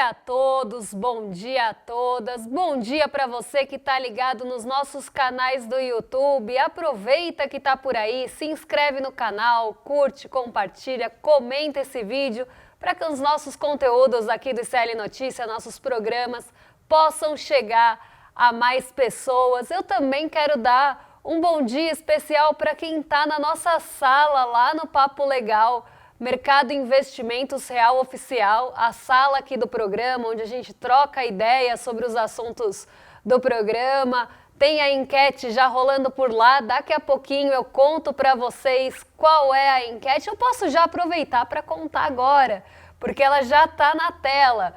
dia a todos, bom dia a todas, bom dia para você que está ligado nos nossos canais do YouTube. Aproveita que está por aí, se inscreve no canal, curte, compartilha, comenta esse vídeo para que os nossos conteúdos aqui do ICL Notícia, nossos programas, possam chegar a mais pessoas. Eu também quero dar um bom dia especial para quem está na nossa sala lá no Papo Legal, Mercado Investimentos Real Oficial, a sala aqui do programa, onde a gente troca ideias sobre os assuntos do programa. Tem a enquete já rolando por lá, daqui a pouquinho eu conto para vocês qual é a enquete. Eu posso já aproveitar para contar agora, porque ela já está na tela.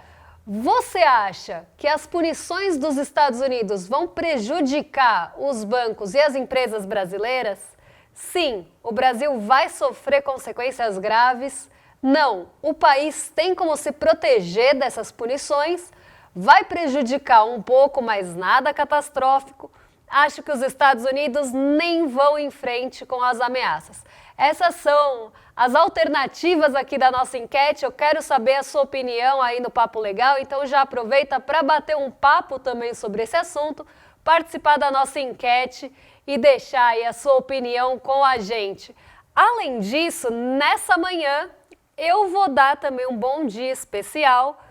Você acha que as punições dos Estados Unidos vão prejudicar os bancos e as empresas brasileiras? Sim, o Brasil vai sofrer consequências graves. Não, o país tem como se proteger dessas punições. Vai prejudicar um pouco, mas nada catastrófico. Acho que os Estados Unidos nem vão em frente com as ameaças. Essas são as alternativas aqui da nossa enquete. Eu quero saber a sua opinião aí no Papo Legal, então já aproveita para bater um papo também sobre esse assunto, participar da nossa enquete e deixar aí a sua opinião com a gente. Além disso, nessa manhã eu vou dar também um bom dia especial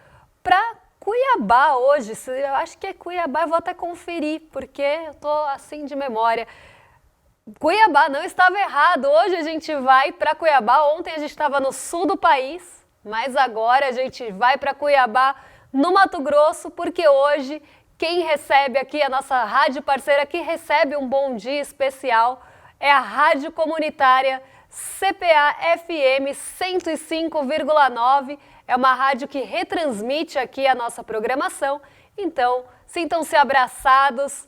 para Cuiabá hoje. Eu acho que é Cuiabá, eu vou até conferir, porque eu tô assim de memória. Cuiabá, não estava errado. Hoje a gente vai para Cuiabá. Ontem a gente estava no sul do país, mas agora a gente vai para Cuiabá, no Mato Grosso, porque hoje quem recebe aqui, a nossa rádio parceira que recebe um bom dia especial é a Rádio Comunitária CPA-FM 105,9. É uma rádio que retransmite aqui a nossa programação. Então, sintam-se abraçados,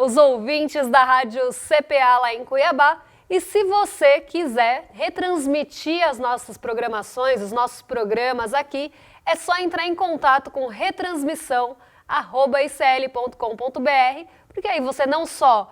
os ouvintes da Rádio CPA lá em Cuiabá. E se você quiser retransmitir as nossas programações, os nossos programas aqui, é só entrar em contato com retransmissão@icl.com.br, porque aí você não só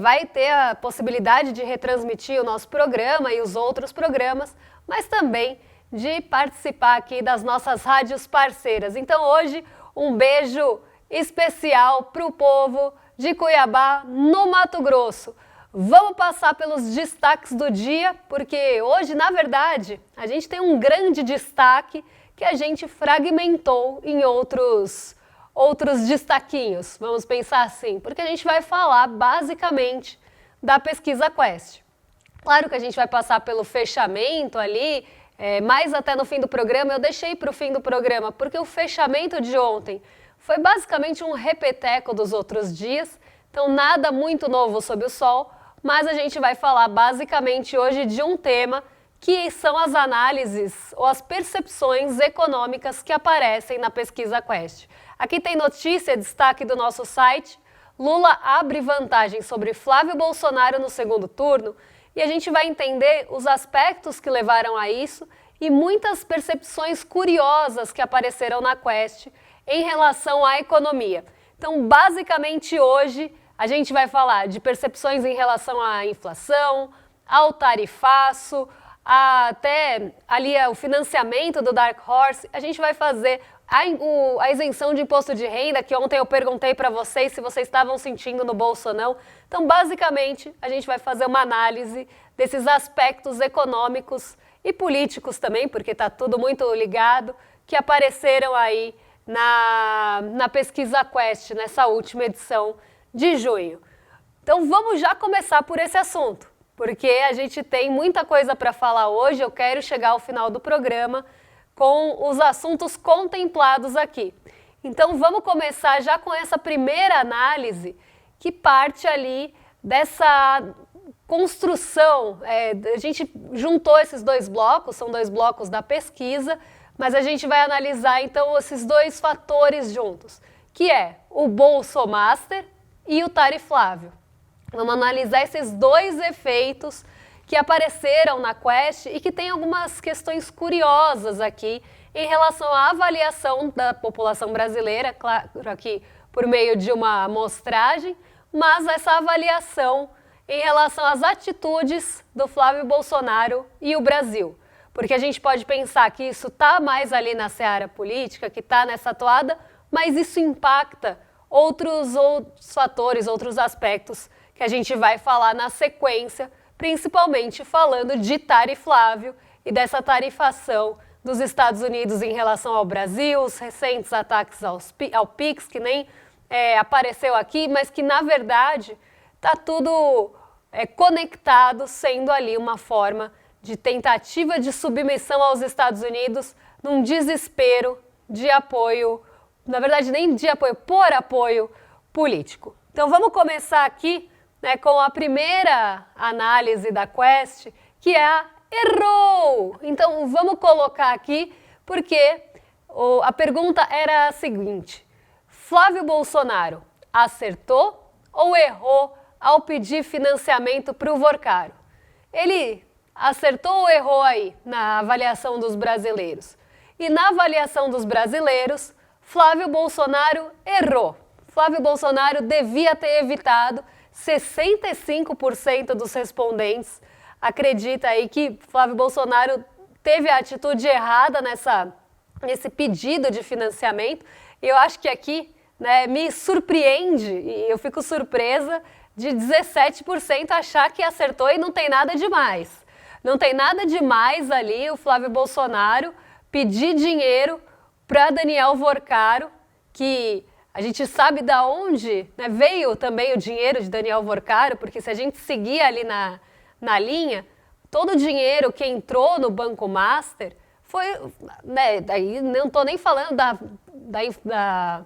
vai ter a possibilidade de retransmitir o nosso programa e os outros programas, mas também de participar aqui das nossas rádios parceiras. Então hoje, um beijo especial para o povo de Cuiabá, no Mato Grosso. Vamos passar pelos destaques do dia, porque hoje, na verdade, a gente tem um grande destaque que a gente fragmentou em outros destaquinhos, vamos pensar assim, porque a gente vai falar basicamente da pesquisa Quest. Claro que a gente vai passar pelo fechamento ali, mais até no fim do programa. Eu deixei para o fim do programa, porque o fechamento de ontem foi basicamente um repeteco dos outros dias, então nada muito novo sob o sol, mas a gente vai falar basicamente hoje de um tema que são as análises ou as percepções econômicas que aparecem na pesquisa Quest. Aqui tem notícia, destaque do nosso site: Lula abre vantagem sobre Flávio Bolsonaro no segundo turno, e a gente vai entender os aspectos que levaram a isso e muitas percepções curiosas que apareceram na Quest em relação à economia. Então, basicamente hoje a gente vai falar de percepções em relação à inflação, ao tarifaço, até ali o financiamento do Dark Horse. A gente vai fazer a isenção de imposto de renda, que ontem eu perguntei para vocês se vocês estavam sentindo no bolso ou não. Então, basicamente, a gente vai fazer uma análise desses aspectos econômicos e políticos também, porque está tudo muito ligado, que apareceram aí na pesquisa Quest, nessa última edição de junho. Então, vamos já começar por esse assunto, porque a gente tem muita coisa para falar hoje. Eu quero chegar ao final do programa com os assuntos contemplados aqui. Então vamos começar já com essa primeira análise que parte ali dessa construção. A gente juntou esses dois blocos, são dois blocos da pesquisa, mas a gente vai analisar então esses dois fatores juntos, que é o Bolsomaster e o Tariflávio. Vamos analisar esses dois efeitos que apareceram na Quest e que tem algumas questões curiosas aqui em relação à avaliação da população brasileira, claro, aqui por meio de uma amostragem, mas essa avaliação em relação às atitudes do Flávio Bolsonaro e o Brasil. porque a gente pode pensar que isso está mais ali na seara política, que está nessa toada, mas isso impacta outros fatores, outros aspectos que a gente vai falar na sequência, principalmente falando de tariflável e dessa tarifação dos Estados Unidos em relação ao Brasil, os recentes ataques ao PIX, que nem apareceu aqui, mas que na verdade está tudo conectado, sendo ali uma forma de tentativa de submissão aos Estados Unidos num desespero de apoio, na verdade nem de apoio, por apoio político. Então vamos começar aqui, né, com a primeira análise da Quest, que é a errou! Então vamos colocar aqui, porque a pergunta era a seguinte: Flávio Bolsonaro acertou ou errou ao pedir financiamento para o Vorcaro? Ele acertou ou errou aí na avaliação dos brasileiros? E na avaliação dos brasileiros, Flávio Bolsonaro errou. Flávio Bolsonaro devia ter evitado. 65% dos respondentes acredita aí que Flávio Bolsonaro teve a atitude errada nesse pedido de financiamento. E eu acho que aqui, né, me surpreende, e eu fico surpresa, de 17% achar que acertou e não tem nada demais. Não tem nada demais ali o Flávio Bolsonaro pedir dinheiro para Daniel Vorcaro, que a gente sabe da onde, né, veio também o dinheiro de Daniel Vorcaro, porque se a gente seguir ali na linha, todo o dinheiro que entrou no Banco Master foi, né, daí não estou nem falando da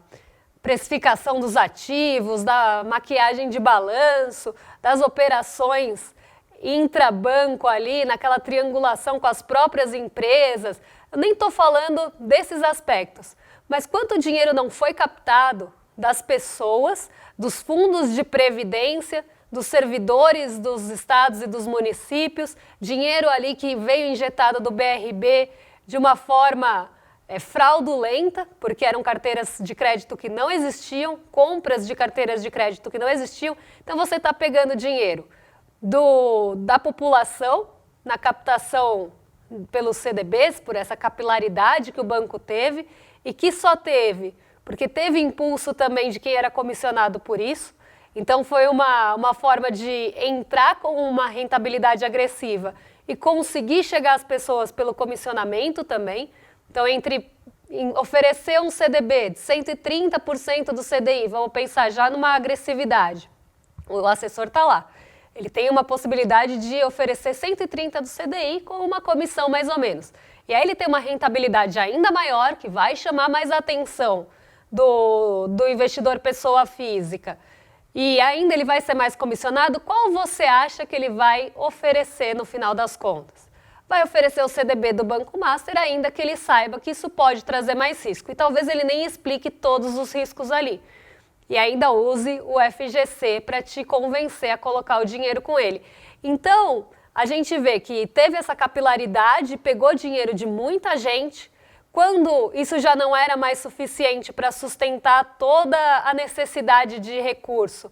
precificação dos ativos, da maquiagem de balanço, das operações intrabanco ali, naquela triangulação com as próprias empresas. Eu nem estou falando desses aspectos. Mas quanto dinheiro não foi captado das pessoas, dos fundos de previdência, dos servidores dos estados e dos municípios, dinheiro ali que veio injetado do BRB de uma forma fraudulenta, porque eram carteiras de crédito que não existiam, compras de carteiras de crédito que não existiam. Então você está pegando dinheiro da população na captação pelos CDBs, por essa capilaridade que o banco teve, e que só teve, porque teve impulso também de quem era comissionado por isso. Então foi uma forma de entrar com uma rentabilidade agressiva e conseguir chegar às pessoas pelo comissionamento também. Então oferecer um CDB de 130% do CDI, vamos pensar já numa agressividade. O assessor está lá. Ele tem uma possibilidade de oferecer 130% do CDI com uma comissão mais ou menos. E aí ele tem uma rentabilidade ainda maior, que vai chamar mais a atenção do investidor pessoa física. E ainda ele vai ser mais comissionado. Qual você acha que ele vai oferecer no final das contas? Vai oferecer o CDB do Banco Master, ainda que ele saiba que isso pode trazer mais risco. E talvez ele nem explique todos os riscos ali. E ainda use o FGC para te convencer a colocar o dinheiro com ele. Então, a gente vê que teve essa capilaridade, pegou dinheiro de muita gente. Quando isso já não era mais suficiente para sustentar toda a necessidade de recurso,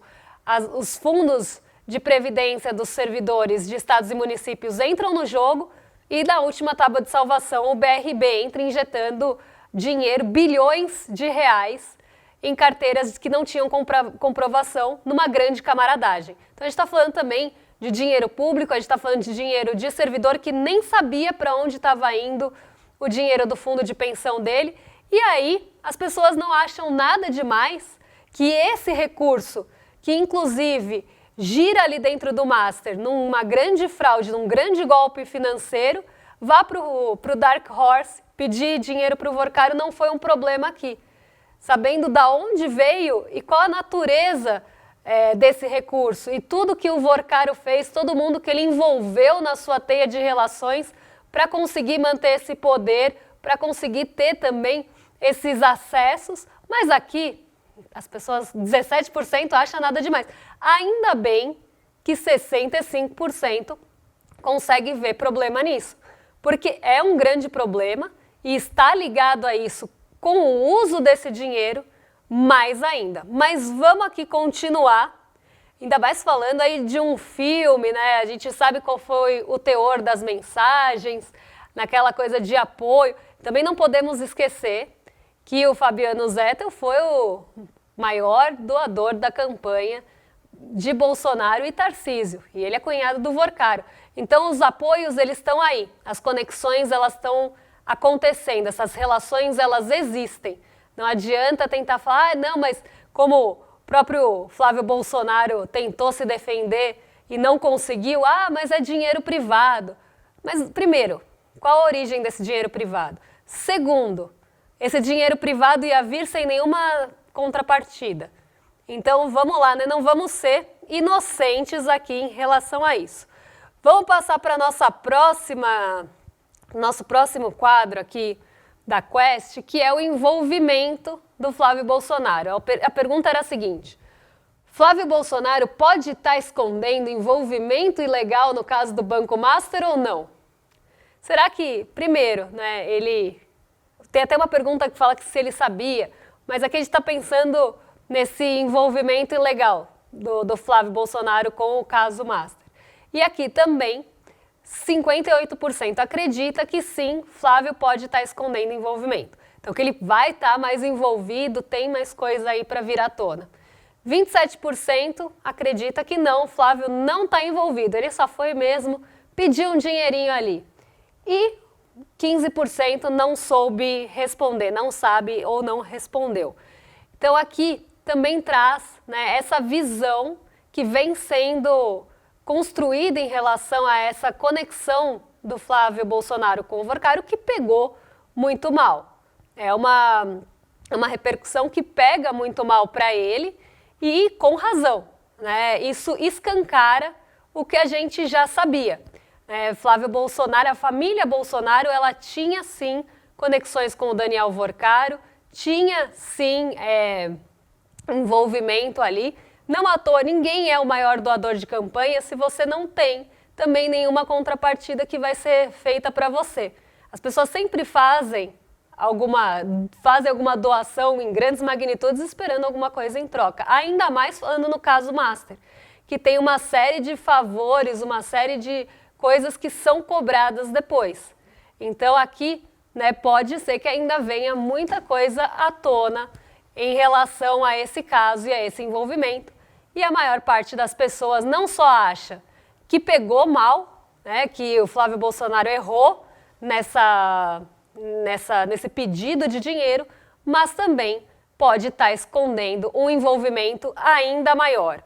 os fundos de previdência dos servidores de estados e municípios entram no jogo e na última tábua de salvação o BRB entra injetando dinheiro, bilhões de reais, em carteiras que não tinham comprovação, numa grande camaradagem. Então a gente está falando também de dinheiro público, a gente está falando de dinheiro de servidor que nem sabia para onde estava indo o dinheiro do fundo de pensão dele. E aí as pessoas não acham nada demais que esse recurso, que inclusive gira ali dentro do Master, numa grande fraude, num grande golpe financeiro, vá para o Dark Horse pedir dinheiro para o Vorcaro, não foi um problema aqui. Sabendo da onde veio e qual a natureza desse recurso e tudo que o Vorcaro fez, todo mundo que ele envolveu na sua teia de relações para conseguir manter esse poder, para conseguir ter também esses acessos. Mas aqui, as pessoas, 17% acham nada demais. Ainda bem que 65% consegue ver problema nisso, porque é um grande problema e está ligado a isso com o uso desse dinheiro, mais ainda. Mas vamos aqui continuar, ainda mais falando aí de um filme, né? A gente sabe qual foi o teor das mensagens, naquela coisa de apoio. Também não podemos esquecer que o Fabiano Zettel foi o maior doador da campanha de Bolsonaro e Tarcísio, e ele é cunhado do Vorcaro. Então os apoios, eles estão aí, as conexões, elas estão acontecendo, essas relações, elas existem. Não adianta tentar falar, não, mas como o próprio Flávio Bolsonaro tentou se defender e não conseguiu, mas é dinheiro privado. Mas, primeiro, qual a origem desse dinheiro privado? Segundo, esse dinheiro privado ia vir sem nenhuma contrapartida. Então, vamos lá, né? Não vamos ser inocentes aqui em relação a isso. Vamos passar para nosso próximo quadro aqui da Quest, que é o envolvimento do Flávio Bolsonaro. A pergunta era a seguinte: Flávio Bolsonaro pode estar escondendo envolvimento ilegal no caso do Banco Master ou não? Será que, primeiro, né, ele... Tem até uma pergunta que fala que se ele sabia, mas aqui a gente está pensando nesse envolvimento ilegal do Flávio Bolsonaro com o caso Master. E aqui também, 58% acredita que sim, Flávio pode estar escondendo envolvimento. Então, que ele vai estar mais envolvido, tem mais coisa aí para vir à tona. 27% acredita que não, Flávio não está envolvido, ele só foi mesmo pedir um dinheirinho ali. E 15% não soube responder, não sabe ou não respondeu. Então aqui também traz, né, essa visão que vem sendo construída em relação a essa conexão do Flávio Bolsonaro com o Vorcaro, que pegou muito mal. É uma repercussão que pega muito mal para ele e com razão, né? Isso escancara o que a gente já sabia. Flávio Bolsonaro, a família Bolsonaro, ela tinha sim conexões com o Daniel Vorcaro, tinha sim envolvimento ali. Não à toa, ninguém é o maior doador de campanha se você não tem também nenhuma contrapartida que vai ser feita para você. As pessoas sempre fazem alguma doação em grandes magnitudes esperando alguma coisa em troca. Ainda mais falando no caso Master, que tem uma série de favores, uma série de coisas que são cobradas depois. Então aqui, né, pode ser que ainda venha muita coisa à tona em relação a esse caso e a esse envolvimento. E a maior parte das pessoas não só acha que pegou mal, né, que o Flávio Bolsonaro errou nesse pedido de dinheiro, mas também pode estar escondendo um envolvimento ainda maior.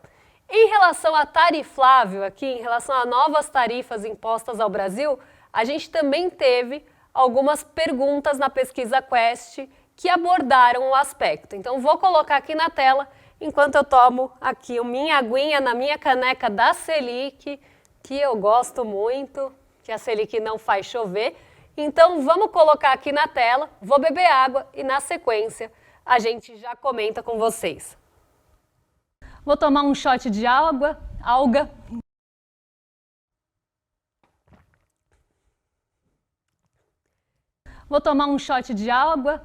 Em relação a tariflável, aqui, em relação a novas tarifas impostas ao Brasil, a gente também teve algumas perguntas na pesquisa Quest que abordaram o aspecto. Então, vou colocar aqui na tela, enquanto eu tomo aqui a minha aguinha na minha caneca da Selic, que eu gosto muito, que a Selic não faz chover. Então, vamos colocar aqui na tela, vou beber água e, na sequência, a gente já comenta com vocês. Vou tomar um shot de alga. Vou tomar um shot de alga.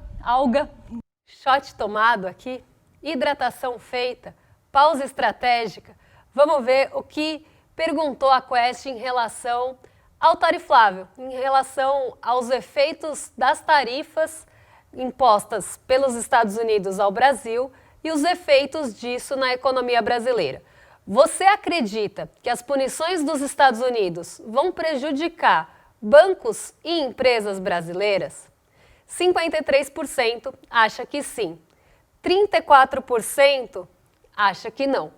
Shot tomado aqui, hidratação feita, pausa estratégica. Vamos ver o que perguntou a Quest em relação ao tariflável, em relação aos efeitos das tarifas impostas pelos Estados Unidos ao Brasil e os efeitos disso na economia brasileira. Você acredita que as punições dos Estados Unidos vão prejudicar bancos e empresas brasileiras? 53% acha que sim, 34% acha que não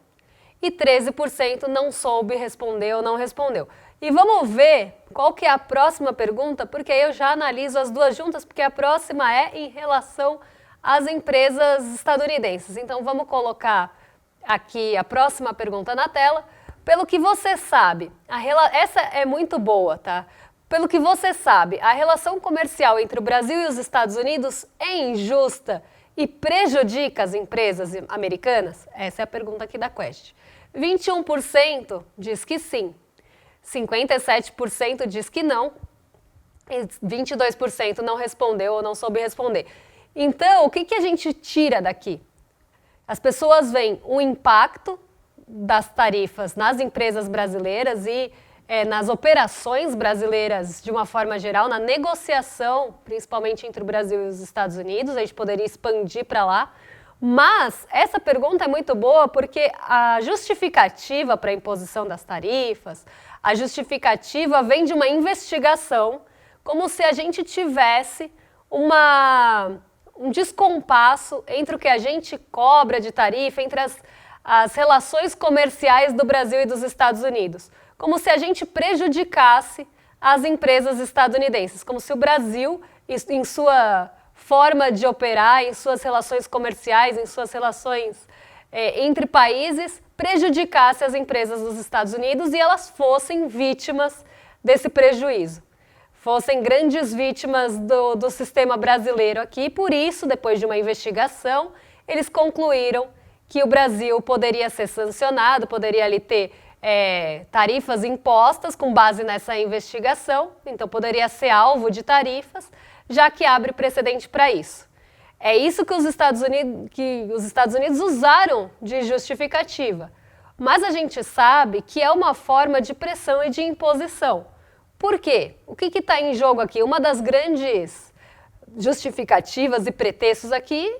e 13% não soube responder ou não respondeu. E vamos ver qual que é a próxima pergunta, porque aí eu já analiso as duas juntas, porque a próxima é em relação às empresas estadunidenses. Então vamos colocar aqui a próxima pergunta na tela. Pelo que você sabe, essa é muito boa, tá? Pelo que você sabe, a relação comercial entre o Brasil e os Estados Unidos é injusta e prejudica as empresas americanas? Essa é a pergunta aqui da Quest. 21% diz que sim, 57% diz que não e 22% não respondeu ou não soube responder. Então, o que a gente tira daqui? As pessoas veem o impacto das tarifas nas empresas brasileiras e nas operações brasileiras de uma forma geral, na negociação, principalmente entre o Brasil e os Estados Unidos, a gente poderia expandir para lá. Mas essa pergunta é muito boa porque a justificativa para a imposição das tarifas, a justificativa vem de uma investigação, como se a gente tivesse um descompasso entre o que a gente cobra de tarifa, entre as relações comerciais do Brasil e dos Estados Unidos. Como se a gente prejudicasse as empresas estadunidenses, como se o Brasil, em sua forma de operar, em suas relações comerciais, em suas relações entre países, prejudicasse as empresas dos Estados Unidos e elas fossem vítimas desse prejuízo. Fossem grandes vítimas do sistema brasileiro aqui, e por isso, depois de uma investigação, eles concluíram que o Brasil poderia ser sancionado, poderia ali ter tarifas impostas com base nessa investigação, então poderia ser alvo de tarifas, já que abre precedente para isso. É isso que os Estados Unidos usaram de justificativa. Mas a gente sabe que é uma forma de pressão e de imposição. Por quê? O que está em jogo aqui? Uma das grandes justificativas e pretextos aqui,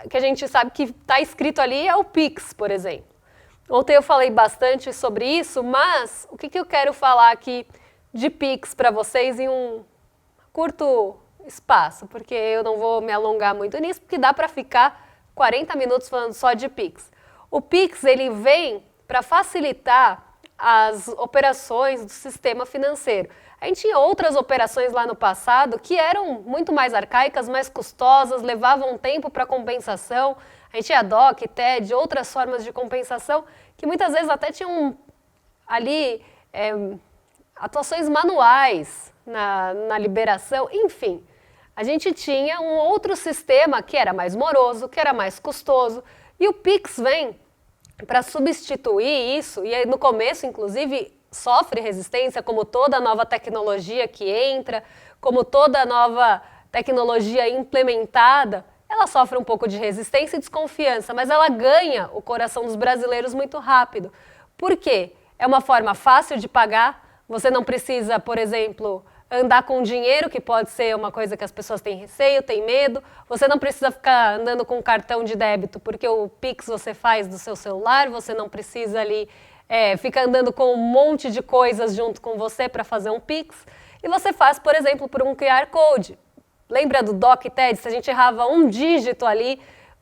que a gente sabe que está escrito ali, é o PIX, por exemplo. Ontem eu falei bastante sobre isso, mas o que eu quero falar aqui de PIX para vocês em um curto espaço, porque eu não vou me alongar muito nisso, porque dá para ficar 40 minutos falando só de PIX. O PIX, ele vem para facilitar as operações do sistema financeiro. A gente tinha outras operações lá no passado que eram muito mais arcaicas, mais custosas, levavam tempo para compensação. A gente tinha DOC, TED, outras formas de compensação que muitas vezes até tinham ali atuações manuais na liberação, enfim. A gente tinha um outro sistema que era mais moroso, que era mais custoso, e o PIX vem para substituir isso, e aí no começo, inclusive, sofre resistência, como toda nova tecnologia que entra, como toda nova tecnologia implementada, ela sofre um pouco de resistência e desconfiança, mas ela ganha o coração dos brasileiros muito rápido. Por quê? É uma forma fácil de pagar, você não precisa, por exemplo, andar com dinheiro, que pode ser uma coisa que as pessoas têm receio, têm medo. Você não precisa ficar andando com cartão de débito, porque o Pix você faz do seu celular, você não precisa ali ficar andando com um monte de coisas junto com você para fazer um Pix. E você faz, por exemplo, por um QR Code. Lembra do DOC e TED? Se a gente errava um dígito ali,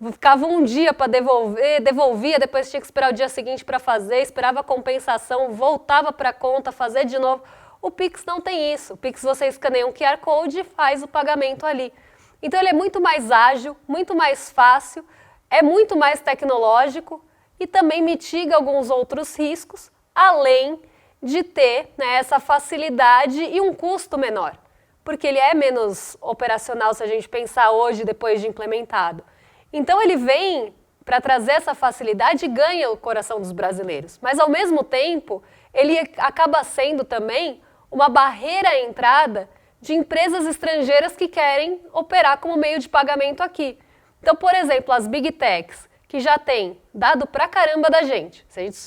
ficava um dia para devolver, devolvia, depois tinha que esperar o dia seguinte para fazer, esperava a compensação, voltava para a conta, fazer de novo. O Pix não tem isso. O Pix você escaneia um QR Code e faz o pagamento ali. Então ele é muito mais ágil, muito mais fácil, é muito mais tecnológico e também mitiga alguns outros riscos, além de ter essa facilidade e um custo menor, porque ele é menos operacional se a gente pensar hoje, depois de implementado. Então ele vem para trazer essa facilidade e ganha o coração dos brasileiros. Mas ao mesmo tempo, ele acaba sendo também uma barreira à entrada de empresas estrangeiras que querem operar como meio de pagamento aqui. Então, por exemplo, as Big Techs, que já têm dado pra caramba da gente. Se a gente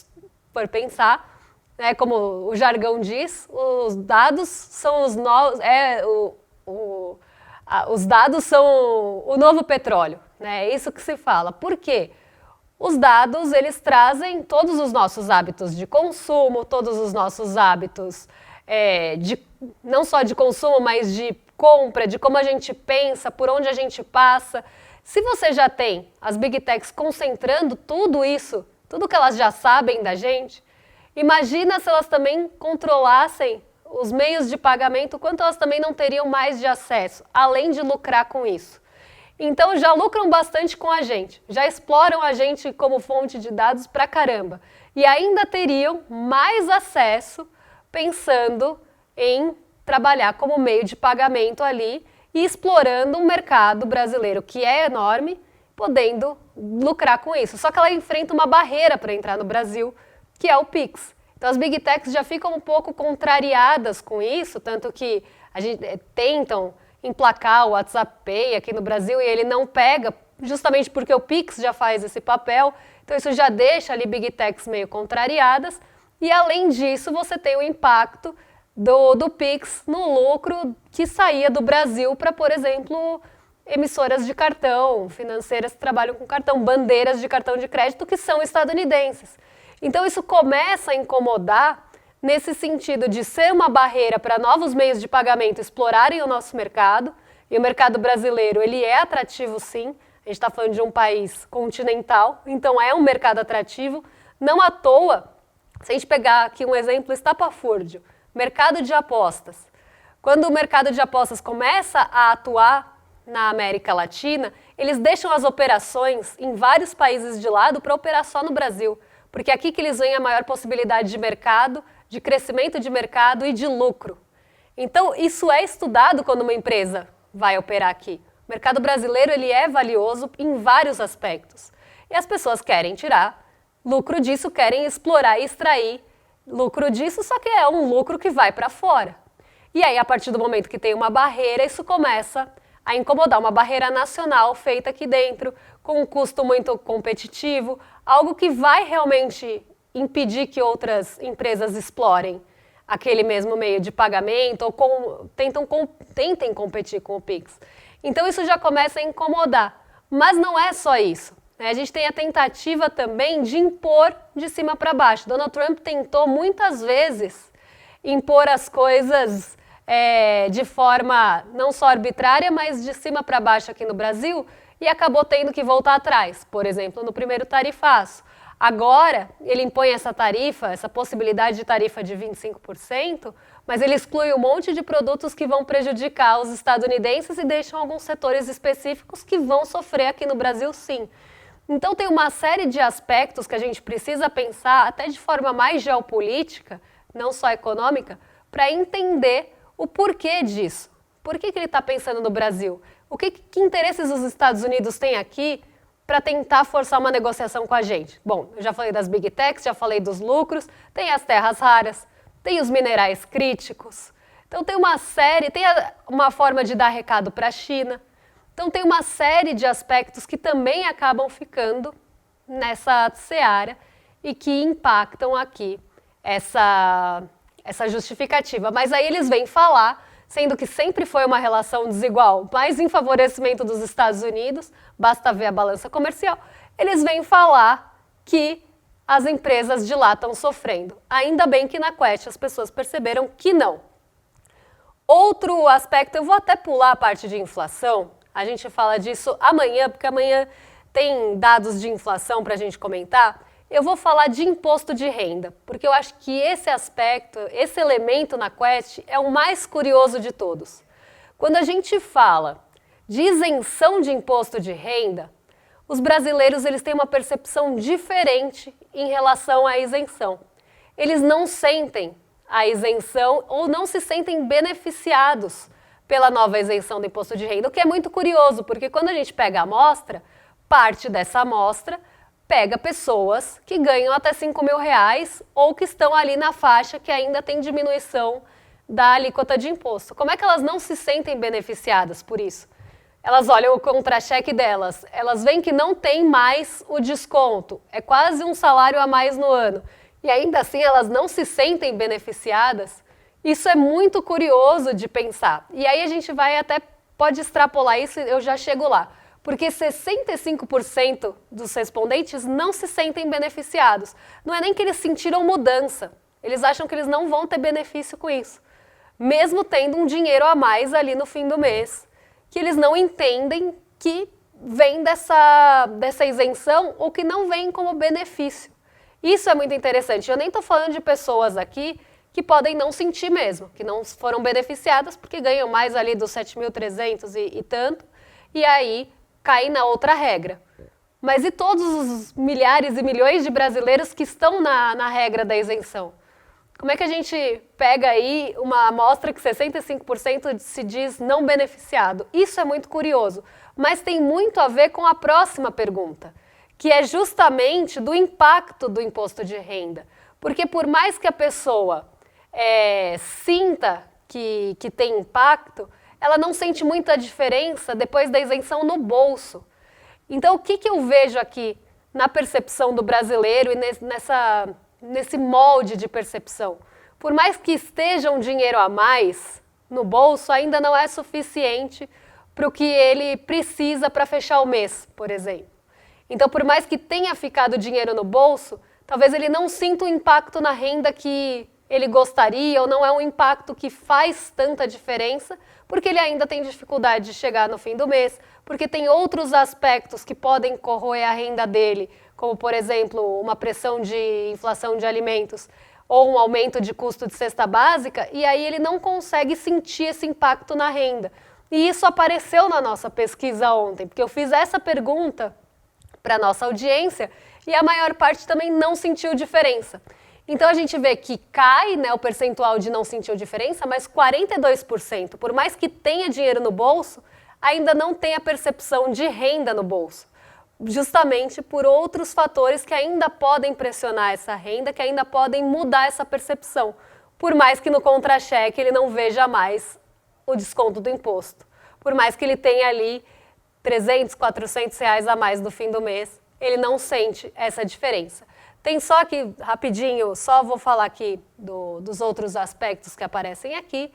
for pensar, como o jargão diz, os dados são os novos... os dados são o novo petróleo. É isso que se fala. Por quê? Os dados, eles trazem todos os nossos hábitos de consumo, todos os nossos hábitos não só de consumo, mas de compra, de como a gente pensa, por onde a gente passa. Se você já tem as Big Techs concentrando tudo isso, tudo que elas já sabem da gente, imagina se elas também controlassem os meios de pagamento, quanto elas também não teriam mais de acesso, além de lucrar com isso. Então já lucram bastante com a gente, já exploram a gente como fonte de dados pra caramba. E ainda teriam mais acesso pensando em trabalhar como meio de pagamento ali e explorando um mercado brasileiro que é enorme, podendo lucrar com isso. Só que ela enfrenta uma barreira para entrar no Brasil, que é o Pix. Então as Big Techs já ficam um pouco contrariadas com isso, tanto que a gente tentam emplacar o WhatsApp Pay aqui no Brasil e ele não pega, justamente porque o Pix já faz esse papel. Então isso já deixa ali Big Techs meio contrariadas. E além disso, você tem o impacto do Pix no lucro que saía do Brasil para, por exemplo, emissoras de cartão, financeiras que trabalham com cartão, bandeiras de cartão de crédito que são estadunidenses. Então isso começa a incomodar nesse sentido de ser uma barreira para novos meios de pagamento explorarem o nosso mercado, e o mercado brasileiro ele é atrativo sim, a gente está falando de um país continental, então é um mercado atrativo, não à toa, se a gente pegar aqui um exemplo estapafúrdio, mercado de apostas. Quando o mercado de apostas começa a atuar na América Latina, eles deixam as operações em vários países de lado para operar só no Brasil, porque é aqui que eles veem a maior possibilidade de mercado, de crescimento de mercado e de lucro. Então, isso é estudado quando uma empresa vai operar aqui. O mercado brasileiro ele é valioso em vários aspectos. E as pessoas querem tirar lucro disso, querem explorar e extrair lucro disso, só que é um lucro que vai para fora. E aí, a partir do momento que tem uma barreira, isso começa a incomodar, uma barreira nacional feita aqui dentro, com um custo muito competitivo, algo que vai realmente impedir que outras empresas explorem aquele mesmo meio de pagamento ou tentem competir com o Pix. Então isso já começa a incomodar. Mas não é só isso, né? A gente tem a tentativa também de impor de cima para baixo. Donald Trump tentou muitas vezes impor as coisas de forma não só arbitrária, mas de cima para baixo aqui no Brasil e acabou tendo que voltar atrás. Por exemplo, no primeiro tarifaço. Agora, ele impõe essa tarifa, essa possibilidade de tarifa de 25%, mas ele exclui um monte de produtos que vão prejudicar os estadunidenses e deixam alguns setores específicos que vão sofrer aqui no Brasil, sim. Então, tem uma série de aspectos que a gente precisa pensar, até de forma mais geopolítica, não só econômica, para entender o porquê disso. Por que ele está pensando no Brasil? Que interesses os Estados Unidos têm aqui para tentar forçar uma negociação com a gente? Bom, eu já falei das Big Techs, já falei dos lucros, tem as terras raras, tem os minerais críticos, então tem uma série, uma forma de dar recado para a China, então tem uma série de aspectos que também acabam ficando nessa seara e que impactam aqui essa justificativa. Mas aí eles vêm falar, sendo que sempre foi uma relação desigual, mais em favorecimento dos Estados Unidos, basta ver a balança comercial, eles vêm falar que as empresas de lá estão sofrendo. Ainda bem que na Quest as pessoas perceberam que não. Outro aspecto, eu vou até pular a parte de inflação, a gente fala disso amanhã, porque amanhã tem dados de inflação para a gente comentar. Eu vou falar de imposto de renda, porque eu acho que esse aspecto, esse elemento na Quest é o mais curioso de todos. Quando a gente fala de isenção de imposto de renda, os brasileiros eles têm uma percepção diferente em relação à isenção. Eles não sentem a isenção ou não se sentem beneficiados pela nova isenção do imposto de renda, o que é muito curioso, porque quando a gente pega a amostra, parte dessa amostra pega pessoas que ganham até R$5.000 ou que estão ali na faixa que ainda tem diminuição da alíquota de imposto. Como é que elas não se sentem beneficiadas por isso? Elas olham o contra-cheque delas, elas veem que não tem mais o desconto, é quase um salário a mais no ano, e ainda assim elas não se sentem beneficiadas. Isso é muito curioso de pensar. E aí a gente pode extrapolar isso, eu já chego lá. Porque 65% dos respondentes não se sentem beneficiados. Não é nem que eles sentiram mudança, eles acham que eles não vão ter benefício com isso. Mesmo tendo um dinheiro a mais ali no fim do mês, que eles não entendem que vem dessa isenção ou que não vem como benefício. Isso é muito interessante. Eu nem estou falando de pessoas aqui que podem não sentir mesmo, que não foram beneficiadas porque ganham mais ali dos 7.300 e tanto, e aí cai na outra regra. Mas e todos os milhares e milhões de brasileiros que estão na regra da isenção? Como é que a gente pega aí uma amostra que 65% se diz não beneficiado? Isso é muito curioso, mas tem muito a ver com a próxima pergunta, que é justamente do impacto do imposto de renda. Porque por mais que a pessoa sinta que tem impacto, ela não sente muita diferença depois da isenção no bolso. Então, o que eu vejo aqui na percepção do brasileiro e nesse molde de percepção. Por mais que esteja um dinheiro a mais no bolso, ainda não é suficiente para o que ele precisa para fechar o mês, por exemplo. Então, por mais que tenha ficado dinheiro no bolso, talvez ele não sinta o impacto na renda que ele gostaria, ou não é um impacto que faz tanta diferença, porque ele ainda tem dificuldade de chegar no fim do mês, porque tem outros aspectos que podem corroer a renda dele, como, por exemplo, uma pressão de inflação de alimentos ou um aumento de custo de cesta básica, e aí ele não consegue sentir esse impacto na renda. E isso apareceu na nossa pesquisa ontem, porque eu fiz essa pergunta para a nossa audiência e a maior parte também não sentiu diferença. Então a gente vê que cai, né, o percentual de não sentir diferença, mas 42%, por mais que tenha dinheiro no bolso, ainda não tem a percepção de renda no bolso. Justamente por outros fatores que ainda podem pressionar essa renda, que ainda podem mudar essa percepção. Por mais que no contra-cheque ele não veja mais o desconto do imposto. Por mais que ele tenha ali 300, 400 reais a mais no fim do mês, ele não sente essa diferença. Tem só que, rapidinho, só vou falar aqui dos outros aspectos que aparecem aqui,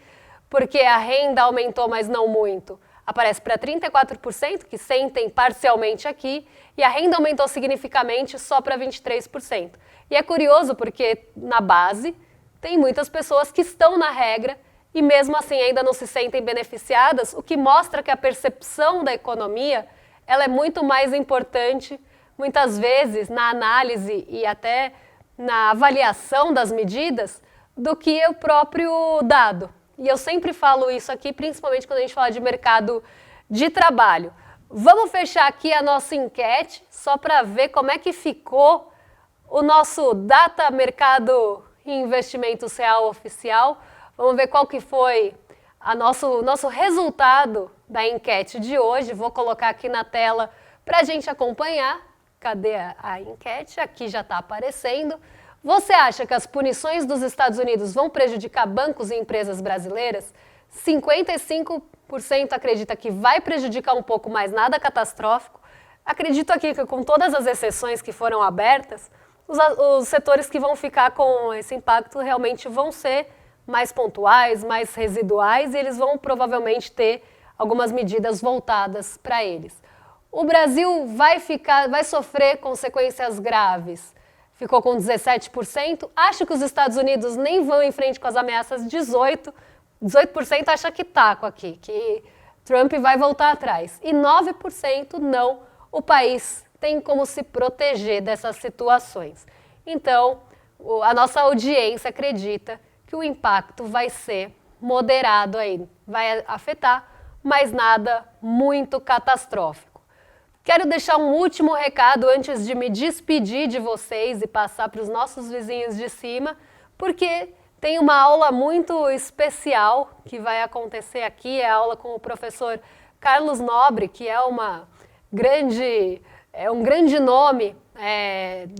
porque a renda aumentou, mas não muito. Aparece para 34%, que sentem parcialmente aqui, e a renda aumentou significativamente só para 23%. E é curioso porque na base tem muitas pessoas que estão na regra e mesmo assim ainda não se sentem beneficiadas, o que mostra que a percepção da economia ela é muito mais importante, muitas vezes, na análise e até na avaliação das medidas, do que o próprio dado. E eu sempre falo isso aqui, principalmente quando a gente fala de mercado de trabalho. Vamos fechar aqui a nossa enquete, só para ver como é que ficou o nosso Data Mercado e Investimentos Real Oficial. Vamos ver qual que foi o nosso resultado da enquete de hoje. Vou colocar aqui na tela para a gente acompanhar. Cadê a enquete? Aqui já está aparecendo. Você acha que as punições dos Estados Unidos vão prejudicar bancos e empresas brasileiras? 55% acredita que vai prejudicar um pouco, mas nada catastrófico. Acredito aqui que com todas as exceções que foram abertas, os setores que vão ficar com esse impacto realmente vão ser mais pontuais, mais residuais, e eles vão provavelmente ter algumas medidas voltadas para eles. O Brasil vai sofrer consequências graves. Ficou com 17%. Acho que os Estados Unidos nem vão em frente com as ameaças. 18% acha que taco aqui, que Trump vai voltar atrás. E 9% não. O país tem como se proteger dessas situações. Então, a nossa audiência acredita que o impacto vai ser moderado aí. Vai afetar, mas nada muito catastrófico. Quero deixar um último recado antes de me despedir de vocês e passar para os nossos vizinhos de cima, porque tem uma aula muito especial que vai acontecer aqui, é a aula com o professor Carlos Nobre, que é um grande nome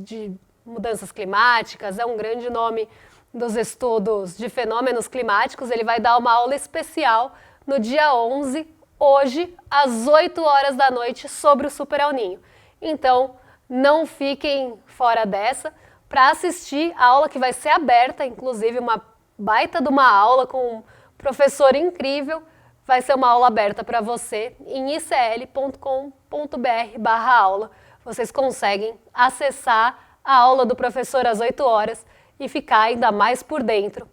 de mudanças climáticas, é um grande nome dos estudos de fenômenos climáticos. Ele vai dar uma aula especial no dia 11, hoje, às 8 horas da noite, sobre o Super El Niño. Então, não fiquem fora dessa para assistir a aula que vai ser aberta, inclusive uma baita de uma aula com um professor incrível. Vai ser uma aula aberta para você em icl.com.br/aula. Vocês conseguem acessar a aula do professor às 8 horas e ficar ainda mais por dentro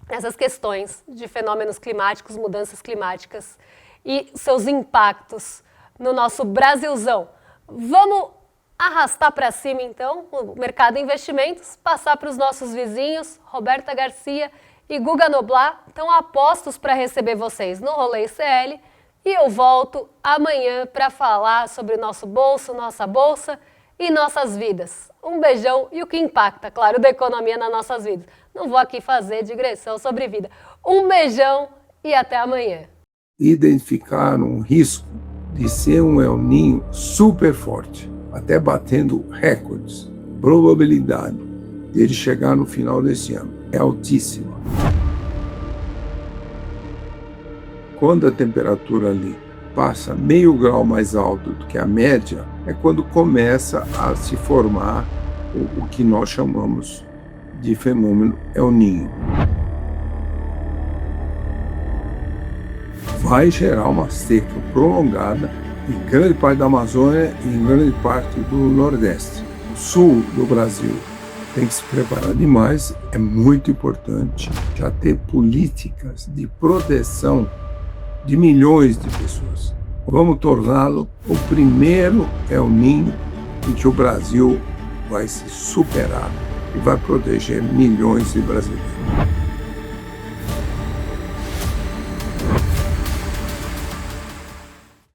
dessas questões de fenômenos climáticos, mudanças climáticas e seus impactos no nosso Brasilzão. Vamos arrastar para cima, então, o mercado de investimentos, passar para os nossos vizinhos, Roberta Garcia e Guga Noblar. Estão apostos para receber vocês no Rolê ICL e eu volto amanhã para falar sobre o nosso bolso, nossa bolsa e nossas vidas. Um beijão e o que impacta, claro, da economia nas nossas vidas. Não vou aqui fazer digressão sobre vida. Um beijão e até amanhã. Identificaram um risco de ser um El Niño super forte, até batendo recordes. Probabilidade de ele chegar no final desse ano é altíssima. Quando a temperatura ali passa meio grau mais alto do que a média, é quando começa a se formar o que nós chamamos de fenômeno El Niño. Vai gerar uma seca prolongada em grande parte da Amazônia e em grande parte do Nordeste. O sul do Brasil tem que se preparar demais. É muito importante já ter políticas de proteção de milhões de pessoas. Vamos torná-lo o primeiro El Niño em que o Brasil vai se superar e vai proteger milhões de brasileiros.